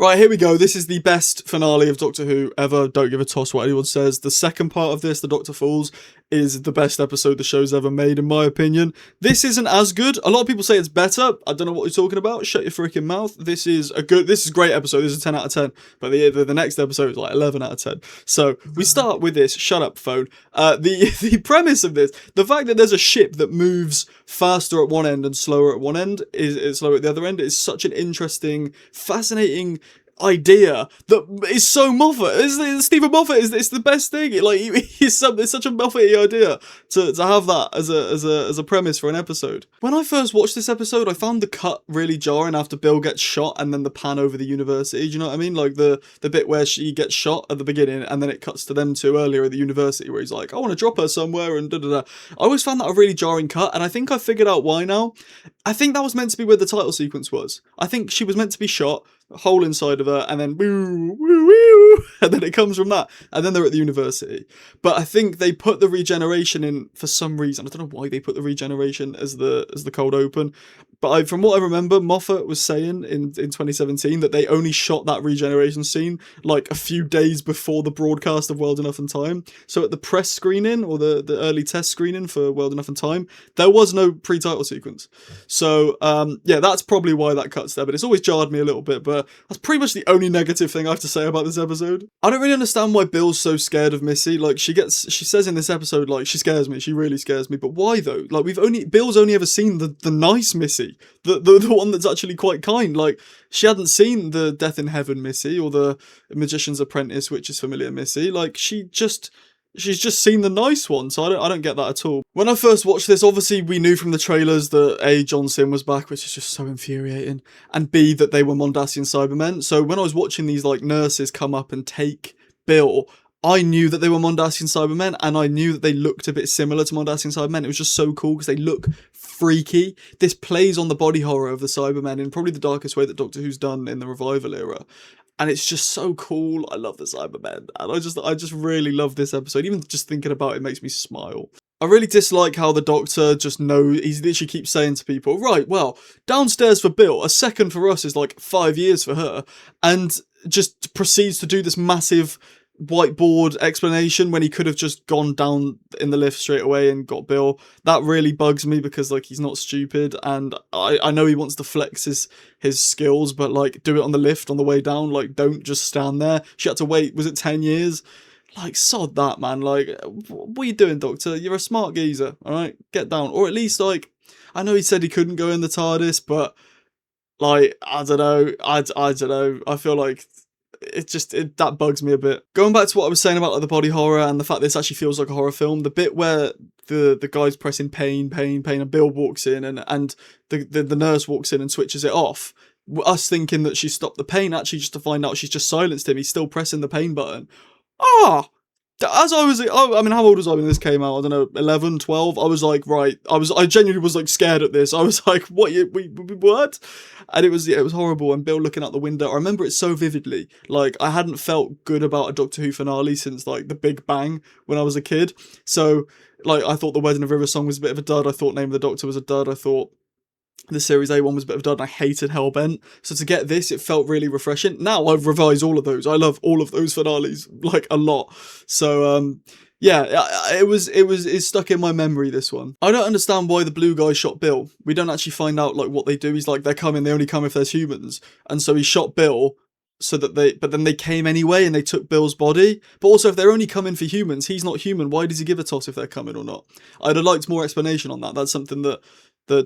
Right, here we go. This is the best finale of Doctor Who ever. Don't give a toss what anyone says. The second part of this, The Doctor Falls, is the best episode the show's ever made, in my opinion. This isn't as good. A lot of people say it's better. I don't know what you're talking about. Shut your freaking mouth. This is a great episode. This is a 10 out of 10. But the next episode is like 11 out of 10. So we start with this. Shut up, phone. The premise of this, the fact that there's a ship that moves faster at one end and slower at one end, is slower at the other end, is such an interesting, fascinating idea that is so Moffat. Stephen Moffat it's the best thing. It's such a Moffat idea to have that as a premise for an episode. When I first watched this episode, I found the cut really jarring after Bill gets shot and then the pan over the university. Do you know what I mean? Like the bit where she gets shot at the beginning and then it cuts to them two earlier at the university where he's like, I want to drop her somewhere and da-da-da. I always found that a really jarring cut, and I think I figured out why now. I think that was meant to be where the title sequence was. I think she was meant to be shot, a hole inside of her, and then woo, woo, woo, and then it comes from that, and then they're at the university. But I think they put the regeneration in for some reason. I don't know why they put the regeneration as the cold open, but from what I remember, Moffat was saying in 2017 that they only shot that regeneration scene like a few days before the broadcast of World Enough and Time. So at the press screening, or the early test screening for World Enough and Time, there was no pre-title sequence. So yeah, that's probably why that cuts there, but it's always jarred me a little bit. But that's pretty much the only negative thing I have to say about this episode. I don't really understand why Bill's so scared of Missy. Like, she says in this episode, like, she scares me, she really scares me. But why though? Like, Bill's only ever seen the nice Missy, the one that's actually quite kind. Like, she hadn't seen the Death in Heaven Missy or the Magician's Apprentice, which is familiar Missy. Like, she's just seen the nice one, so I don't get that at all. When I first watched this, obviously we knew from the trailers that A, John Sim was back, which is just so infuriating, and B, that they were Mondasian Cybermen. So when I was watching these like nurses come up and take Bill, I knew that they were Mondasian Cybermen, and I knew that they looked a bit similar to Mondasian Cybermen. It was just so cool because they look freaky. This plays on the body horror of the Cybermen in probably the darkest way that Doctor Who's done in the revival era. And it's just so cool. I love the Cybermen, and I just really love this episode. Even just thinking about it makes me smile. I really dislike how the Doctor he literally keeps saying to people, right, well, downstairs for Bill, a second for us is like 5 years for her, and just proceeds to do this massive whiteboard explanation when he could have just gone down in the lift straight away and got Bill. That really bugs me because like he's not stupid, and I know he wants to flex his skills, but like do it on the lift on the way down. Like, don't just stand there. She had to wait, was it 10 years? Like, sod that, man. Like, what are you doing, Doctor? You're a smart geezer, alright? Get down. Or at least, like, I know he said he couldn't go in the TARDIS, but like, I don't know. I don't know. I feel like that bugs me a bit. Going back to what I was saying about like the body horror and the fact this actually feels like a horror film, the bit where the guy's pressing pain, and Bill walks in and the nurse walks in and switches it off, us thinking that she stopped the pain, actually just to find out she's just silenced him. He's still pressing the pain button. As I was, I mean, how old was I when this came out? I don't know, 11, 12? I was like, right, I genuinely was like scared at this. I was like, what? And it was horrible. And Bill looking out the window, I remember it so vividly. Like, I hadn't felt good about a Doctor Who finale since like The Big Bang when I was a kid. So, like, I thought the Wedding of River Song was a bit of a dud. I thought Name of the Doctor was a dud. I thought the Series A one was a bit of a dud, and I hated Hellbent. So to get this, it felt really refreshing. Now I've revised all of those. I love all of those finales, like, a lot. So, yeah, it's stuck in my memory, this one. I don't understand why the blue guy shot Bill. We don't actually find out, like, what they do. He's like, they only come if there's humans. And so he shot Bill so that but then they came anyway and they took Bill's body. But also, if they're only coming for humans, he's not human. Why does he give a toss if they're coming or not? I'd have liked more explanation on that. That's something that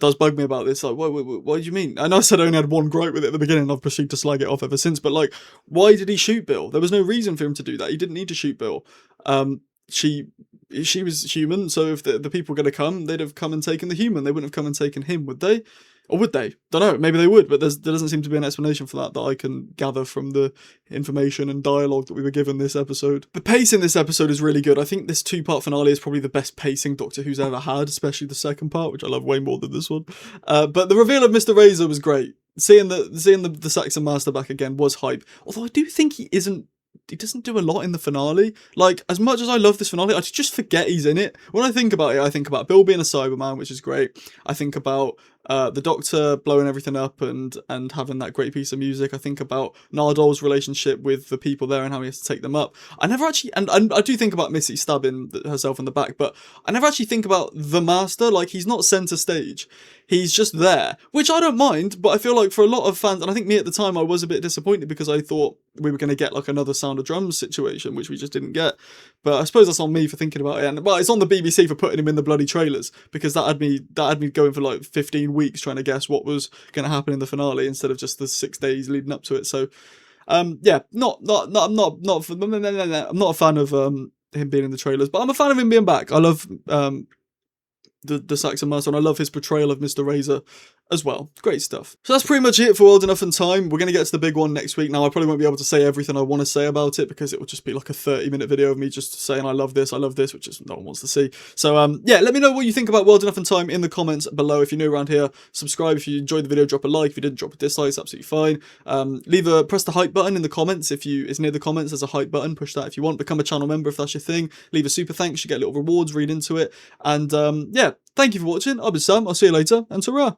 does bug me about this. Like, what do you mean? I know I said I only had one gripe with it at the beginning, and I've proceeded to slag it off ever since, but like, why did he shoot Bill? There was no reason for him to do that. He didn't need to shoot Bill. She was human, so if the people were going to come, they'd have come and taken the human. They wouldn't have come and taken him, would they? Or would they? Don't know. Maybe they would, but there doesn't seem to be an explanation for that I can gather from the information and dialogue that we were given this episode. The pace in this episode is really good. I think this two-part finale is probably the best pacing Doctor Who's ever had, especially the second part, which I love way more than this one. But the reveal of Mr. Razor was great. Seeing the Saxon Master back again was hype. Although I do think he doesn't do a lot in the finale. Like, as much as I love this finale, I just forget he's in it. When I think about it, I think about Bill being a Cyberman, which is great. I think about the Doctor blowing everything up and having that great piece of music. I think about Nardol's relationship with the people there and how he has to take them up. I never actually, and I do think about Missy stabbing herself in the back, but I never actually think about the Master. Like, he's not centre stage. He's just there, which I don't mind, but I feel like for a lot of fans, and I think me at the time, I was a bit disappointed because I thought we were going to get like another Sound of Drums situation, which we just didn't get. But I suppose that's on me for thinking about it. And well, it's on the BBC for putting him in the bloody trailers, because that had me going for like 15 weeks trying to guess what was going to happen in the finale instead of just the 6 days leading up to it. So, yeah, I'm not a fan of him being in the trailers, but I'm a fan of him being back. I love the Saxon Master, and I love his portrayal of Mr. Razor as well. Great stuff. So that's pretty much it for World Enough and Time. We're going to get to the big one next week. Now, I probably won't be able to say everything I want to say about it, because it will just be like a 30-minute video of me just saying I love this, which is no one wants to see. So, yeah, let me know what you think about World Enough and Time in the comments below. If you're new around here, subscribe. If you enjoyed the video, drop a like. If you didn't, drop a dislike. It's absolutely fine. Press the hype button in the comments. It's near the comments, there's a hype button. Push that if you want. Become a channel member if that's your thing. Leave a super thanks. You get little rewards. Read into it. And, yeah, thank you for watching. I've been Sam. I'll see you later, and ta-ra.